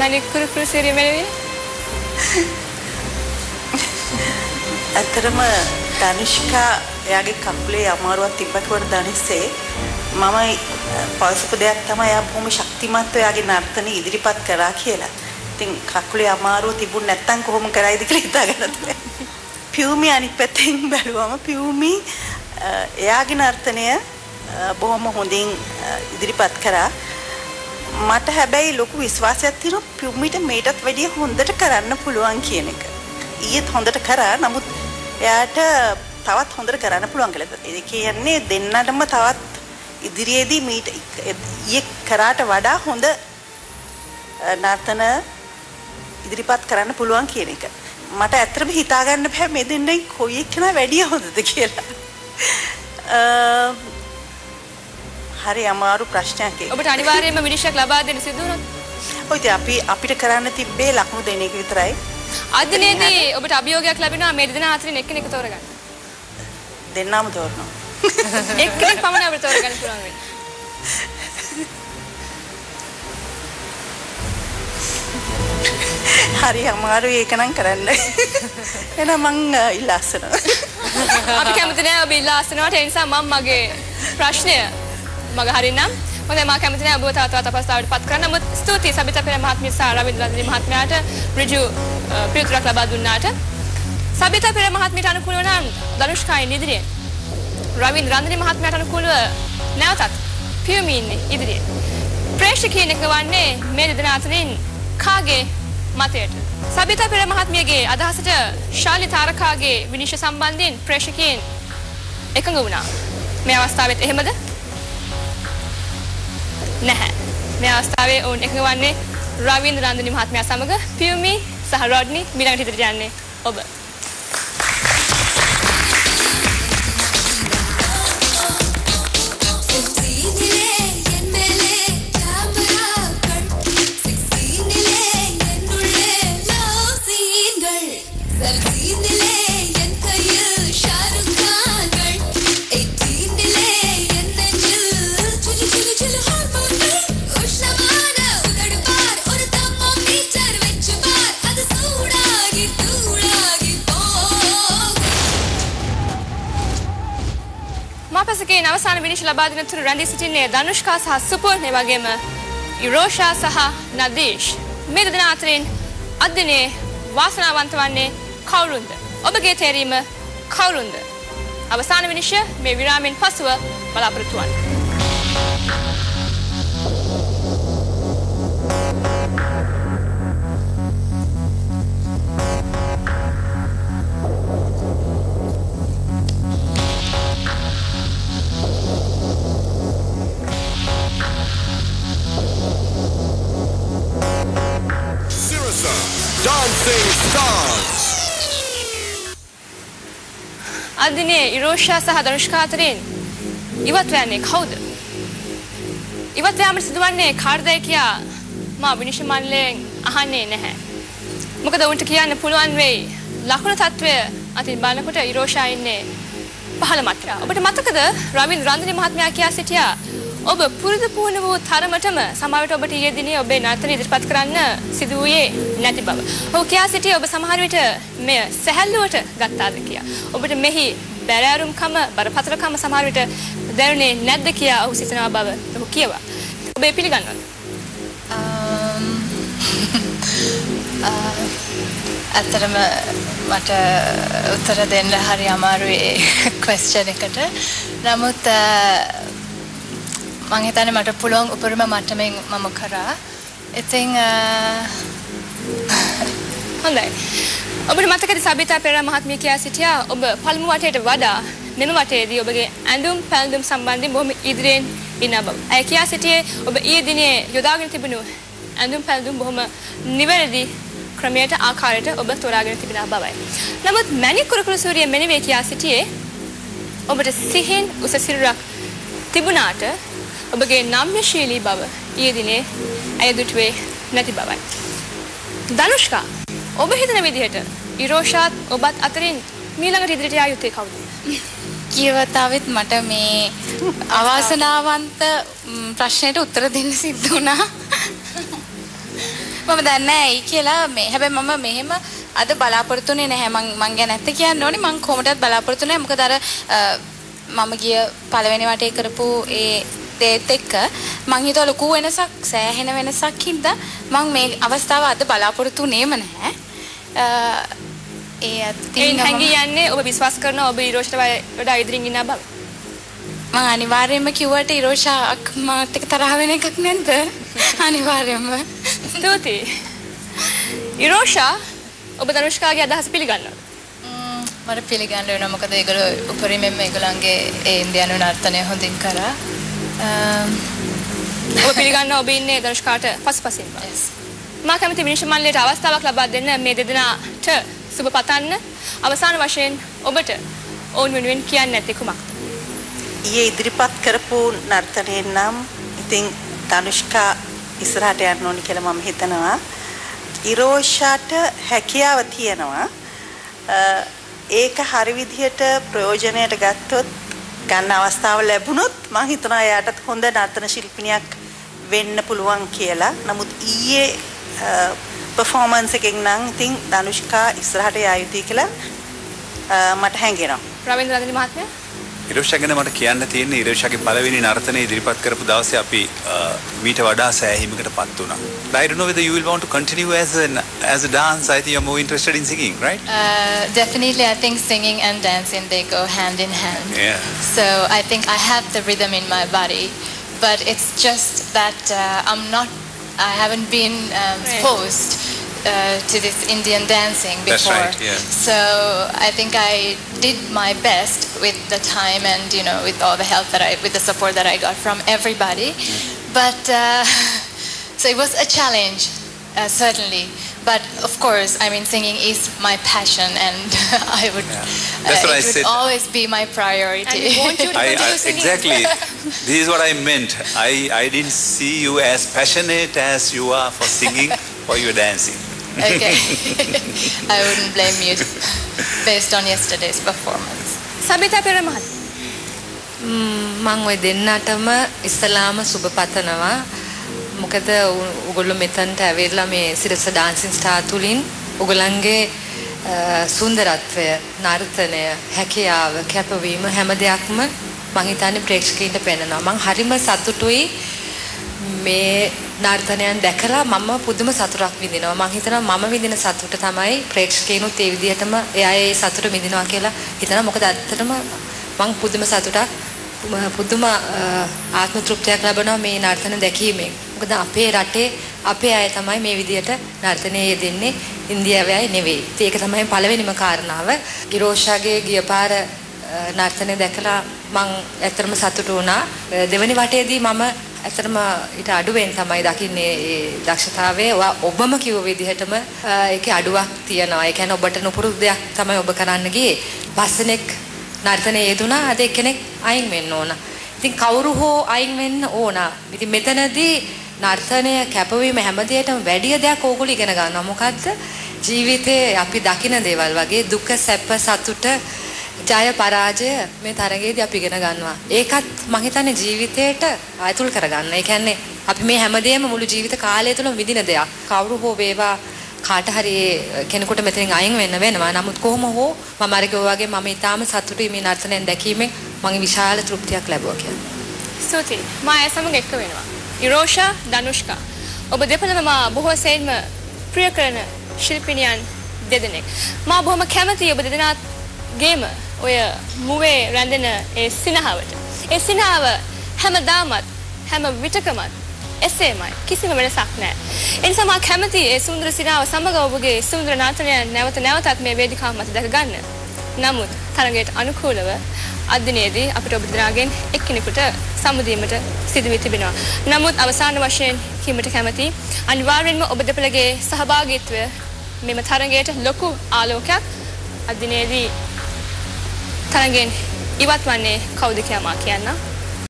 මැණික් කුරුකුරු සිරිය මෙලවේ. ඇත්තටම ධනුෂ්කා එයාගේ කකුලේ අමාරුවක් තිබ්බට වර ධනිස්සේ මම පෞසුප දෙයක් තමයි එයා බොහොම ශක්තිමත්ව එයාගේ නර්තන ඉදිරිපත් කරා කියලා. ඉතින් කකුලේ අමාරුව තිබුණ නැත්තම් කොහොම කරයිද කියලා හිතාගන්න බැහැ. පියුමි අනිත් පැත්තෙන් බැලුවම පියුමි එයාගේ නර්තනය බොහොම හොඳින් ඉදිරිපත් කරා. මට හැබැයි ලොකු විශ්වාසයක් තියෙනවා පියුමිට මේකටත් වැඩිය හොඳට කරන්න පුළුවන් කියන එක. ඊයේත් හොඳට කරා. නමුත් එයාට තවත් හොඳට කරන්න පුළුවන් කියලා. ඒ කියන්නේ දෙන්නටම තවත් ඉදිරියේදී මීට ඊයේ කරාට වඩා හොඳ නර්තන ඉදිරිපත් කරන්න පුළුවන් කියන එක. මට ඇත්තටම හිතා ගන්න බෑ මේ දෙන්නයි කොයි එකනා වැඩිය හොඳද කියලා. හරි අමාරු ප්‍රශ්නයක් ඒක. ඔබට අනිවාර්යයෙන්ම විනිශ්චයක් ලබා දෙන්න සිදු වුණොත්. ඔය ඉතින් අපිට කරන්න තිබ්බේ ලකුණු දෙන එක විතරයි. අද දිනේදී ඔබට අභියෝගයක් ලැබෙනවා මේ දෙදෙනා අතරින් එක්කෙනෙක් තෝරගන්න. දෙන්නාම තෝරනවා. එක්කෙනෙක් පමණ අපිට තෝරගන්න පුළුවන් වෙන්නේ. හරි අමාරුයි ඒක නම් කරන්න. එහෙනම් මං ඉල්ලාසනවා. අපි කැමති නෑ ඔබ ඉල්ලාසනවට. ඒ නිසා මම මගේ ප්‍රශ්නය මග හරිනම් හොඳයි මම කැමති නෑ ඔබව තවත් අපස්ථාවට පත් කරන්න. නමුත් ස්තුතියි සබිතා පෙරේරා මහත්මිය සහ රවීන්ද්‍ර රන්දිනී මහත්මයාට ඍජු පිළිතුරක් ලබා දුන්නාට. සබිතා පෙරේරා මහත්මියට අනුකූලව නම් ධනුෂ්කායින් ඉදිරියෙන්. රවීන්ද්‍ර රන්දිනී මහත්මයාට අනුකූලව නැවතත් පියුමි ඉන්නේ ඉදිරියෙන්. ප්‍රේක්ෂකයන් එක වන්නේ මේ දෙදෙනා අතරින් කාගේ මතයට? සබිතා පෙරේරා මහත්මියගේ අදහසට ශාලි තාරකාගේ විනිශ්චය සම්බන්ධයෙන් ප්‍රේක්ෂකයන් එකඟ වුණා. මේ අවස්ථාවෙත් එහෙමද? නැහැ. මේ අවස්ථාවේ ඔවුන් එකඟ වන්නේ රවීන්ද්‍ර රන්දිනී මහත්මයා සමග. පියුමි සහ රොඩ්නි ඊළඟට ඉදිරියට යන්නේ ඔබ. මාපසකේ අවසාන විනිශ්චය ලබා දෙන තුරු රැඳී සිටින්නේ ධනුෂ්කා සහ සුපර්ණ ඒ වගේම ඉරෝෂා සහ නදීෂ්. මේ දෙදෙනා අතරින් අද දිනේ වාසනාවන්ත වන්නේ කවුරුන්ද? ඔබගේ තේරීම කවුරුන්ද? අවසාන විනිශ්චය මේ විරාමයෙන් පසුව බලාපොරොත්තු වන්න. Dancing Stars. අදිනේ ඉරෝෂා සහ ධනුෂ්කා අතරින් ඉවත් වෙන්නේ කවුද? ඉවත් යාමට සිදුවන්නේ කාර්යය කියා මා විනිශ්චය මණ්ඩලයෙන් අහන්නේ නැහැ. මොකද උන්ට කියන්න පුළුවන් වෙයි ලකුණු තත්වය අතින් බලනකොට ඉරෝෂා ඉන්නේ පහළ මට්ටමේ. ඔබට මතකද රවීන්ද්‍ර රන්දිනී මහත්මයා කියා සිටියා ඔබ පුරුදු පුහුණු වූ තරමටම සමහර විට ඔබට ඊයේ දිනේ ඔබේ නර්තන ඉදිරිපත් කරන්න සිදු වූයේ නැති බව. ඔහු කියා සිටියේ ඔබ සමහර විට මෙය සැහැල්ලුවට ගත්තාද කියා. ඔබට මෙහි බැරෑරුම්කම බරපතලකම සමහර විට දැනුනේ නැද්ද කියා ඔහු සිතනවා බව ඔහු කියවා. ඔබ ඒ පිළිගන්නවද? ඇත්තටම මට උත්තර දෙන්න හරි අමාරුයි ක්වෙස්චන් එකට. නමුත් මං හිතන්නේ මට පුළුවන් උපරිම මට්ටමින් මම කරා. ඉතින් හොඳයි. ඔබට මතකද සබිතා පෙරේරා මහත්මිය කියා සිටියා ඔබ පළමු වටේට වඩා මෙම වටේදී ඔබගේ ඇඳුම් පැළඳුම් සම්බන්ධයෙන් බොහොම ඉදිරියෙන් ඉන්න බව. ඇය කියා සිටියේ ඔබ ඊයේ දිනේ යොදාගෙන තිබුණු ඇඳුම් පැළඳුම් බොහොම නිවැරදි ක්‍රමයට ආකාරයට ඔබ තෝරාගෙන තිබෙනා බවයි. නමුත් මැණික් කුරුකුරු සූරිය මෙනෙවේ කියා සිටියේ ඔබට සිහින් උස සිරුරක් තිබුණාට ඔබගේ නම්‍යශීලී බව ඊයේ දිනේ ඇය දුටුවේ නැති බවයි. ධනුෂ්කා ඔබ හිතන විදිහට ඉරෝෂාත් ඔබත් අතරින් ඊළඟට ඉදිරියට යා යුත්තේ කවුද? කීවතාවෙත් මට මේ අවාසනාවන්ත ප්‍රශ්නයට උත්තර දෙන්න සිද්ධ වුණා. මම දන්නේ නැහැ ඇයි කියලා මේ හැබැයි මම මෙහෙම අද බලාපොරොත්තුනේ නැහැ මං ගැන නැත්te කියන්න ඕනේ මං කොහොමදත් බලාපොරොත්තු නැහැ මොකද අර මම ගිය පළවෙනි වටේ කරපු ඒ දේත් එක්ක මං හිතුවා ලොකු වෙනසක් සෑහෙන වෙනසක් හින්දා මං මේ අවස්ථාව අද බලාපොරොත්තු නෙම නැහැ ඒ හැංගී යන්නේ ඔබ විශ්වාස කරනවා ඔබ ඉරෝෂට වඩා ඉදිරින් ඉන්න බව මම අනිවාර්යයෙන්ම කිව්වට ඉරෝෂාක් මාත් එක්ක තරහ වෙන එකක් නැද්ද අනිවාර්යයෙන්ම ස්තුතියි ඉරෝෂා ඔබ දනුෂ්කාගේ අදහස පිළිගන්නවද මට පිළිගන්න වෙනවා මොකද ඒගොල්ලෝ උපරිමයෙන්ම ඒගොල්ලන්ගේ ඒ ඉන්දියානු නර්තනය හොඳින් කරා ඔබ පිළිගන්නවා ඔබ ඉන්නේ දනුෂ්කාට පසුපසින් මා කැමති විනිශ්චය මණ්ඩලයට අවස්ථාවක් ලබා දෙන්න මේ දෙදෙනාට සුබ පතන්න අවසාන වශයෙන් ඔබට ඔවුන් වෙනුවෙන් කියන්න නැති කුමක්ද ඊයේ ඉදිරිපත් කරපු නර්තනයෙන් නම් ඉතින් තනුෂ්කා ඉස්සරහට යන්න ඕනි කියලා මම හිතනවා. ඉරෝෂාට හැකියාව තියෙනවා. ඒක හරි විදිහට ප්‍රයෝජනයට ගත්තොත් ගන්න අවස්ථාව ලැබුණොත් මම හිතනවා එයාටත් හොඳ නර්තන ශිල්පිනියක් වෙන්න පුළුවන් කියලා. නමුත් ඊයේ performance එකෙන් නම් ඉතින් තනුෂ්කා ඉස්සරහට යා යුතුයි කියලා මට හැඟෙනවා. රවීන්ද්‍ර රන්දිනි මහත්මයා ඉරෝෂා ගැන මට කියන්න තියෙන්නේ ඉරෝෂාගේ පළවෙනි නර්තනය ඉදිරිපත් කරපු දවසේ අපි මීට වඩා සෑහීමකටපත් වුණා. I don't know whether you will want to continue as a dance. I think you're more interested in singing, right? Definitely, I think singing and dancing they go hand in hand. Yeah. So I think I have the rhythm in my body, but it's just that I haven't been exposed to this Indian dancing before. That's right, yeah. So I think I did my best with the time and with all the help with the support that I got from everybody. But so it was a challenge, certainly. But of course, I mean, singing is my passion, and I would. That's what I would said. always be my priority. And we want you to continue singing. Exactly. This is what I meant. I didn't see you as passionate as you are for singing or you're dancing. Okay. I wouldn't blame you based on yesterday's performance. සබිතා පෙරමහත් මම ඔය දෙන්නටම ඉස්ලාම සුබ පතනවා. මොකද ඔයගොල්ලෝ මෙතනට ඇවිල්ලා මේ සිරස ඩාන්සින් ස්ටාර් තුලින් ඔයගොල්ලන්ගේ සුන්දරත්වය, නර්තනය, හැකියාව, කැපවීම හැම දෙයක්ම මම හිතන්නේ ප්‍රේක්ෂකයින්ට පෙන්නනවා. මම හරිම සතුටුයි මේ නර්තනයන් දැකලා මම පුදුම සතුටක් විඳිනවා. මම හිතනවා මම විඳින සතුට තමයි ප්‍රේක්ෂකයිනුත් ඒ විදිහටම එයා ඒ සතුට විඳිනවා කියලා හිතනවා. මොකද ඇත්තටම මම පුදුම සතුටක් පුදුම ආත්ම තෘප්තියක් ලැබෙනවා මේ නර්තන දැකීමෙන්. මොකද අපේ රටේ අපේ අය තමයි මේ විදිහට නර්තනයේ යෙදෙන්නේ ඉන්දියාවේ අය නෙවෙයි. ඒක තමයි පළවෙනිම කාරණාව. ඉරෝෂාගේ ගියපාර නර්තනය දැකලා මම ඇත්තටම සතුටු වුණා. දෙවෙනි වටේදී මම ඇත්තටම ඊට අඩුවෙන් තමයි දකින්නේ ඒ දක්ෂතාවයේ ඔබම කිව්ව විදිහටම ඒකේ අඩුවක් තියෙනවා. ඒ කියන්නේ ඔබට නුපුරුදු දෙයක් තමයි ඔබ කරන්න ගියේ. පස්සෙනෙක් නර්තනයේ යෙදුණා අද එක්කෙනෙක් අයින් වෙන්න ඕන. ඉතින් කවුරු හෝ අයින් වෙන්න ඕන. ඉතින් මෙතනදී නර්තනය කැපවීම හැම දෙයකටම වැඩි දෙයක් ඕගොල්ලෝ ඉගෙන ගන්නවා. මොකද්ද? ජීවිතේ අපි දකින දේවල් වගේ දුක සැප සතුට ජය පරාජය මේ තරගයේදී අපි ඉගෙන ගන්නවා. ඒකත් මම හිතන්නේ ජීවිතේට ආයතුල් කරගන්න. ඒ කියන්නේ අපි මේ හැමදේම මුළු ජීවිත කාලය තුළ විඳින දෙයක්. කවුරු හෝ වේවා කාට හරි කෙනෙකුට මෙතනින් අයින් වෙන්න වෙනවා. නමුත් කොහොම හෝ මම අර කිව්වා වගේ මම ඊටාම සතුටුයි මේ නර්තනයෙන් දැකීමෙන් මම විශාල තෘප්තියක් ලැබුවා කියලා. ස්තුතියි. මා ඒ සමග එක්ක වෙනවා. ඉරෝෂා දනුෂ්කා. ඔබ දෙපළම මා බොහෝ සෙයින්ම ප්‍රිය කරන ශිල්පිනියන් දෙදෙනෙක්. මා බොහොම කැමතියි ඔබ දෙදෙනා ගේම ඔය මුවේ රැඳෙන ඒ සිනහවට. ඒ සිනහව හැමදාමත් හැම විටකමත් එසේමයි. කිසිම වෙනසක් නැහැ. ඒ නිසා මා කැමතියි ඒ සුන්දර සිනහව සමග ඔබගේ සුන්දර නාටකය නැවතත් මේ වේදිකාව මත දැක ගන්න. නමුත් තරගයට අනුකූලව අදිනේදී අපිට ඔබ දෙනාගෙන් එක්කෙනෙකුට සමුදීමට සිදු වී තිබෙනවා. නමුත් අවසාන වශයෙන් කීමට කැමතියි අනිවාර්යෙන්ම ඔබ දෙපළගේ සහභාගීත්වය මෙම තරගයට ලොකු ආලෝකයක් අදිනේදී තරගෙන් ඉවත් වන්නේ කවුද කියලා මා කියන්නම්.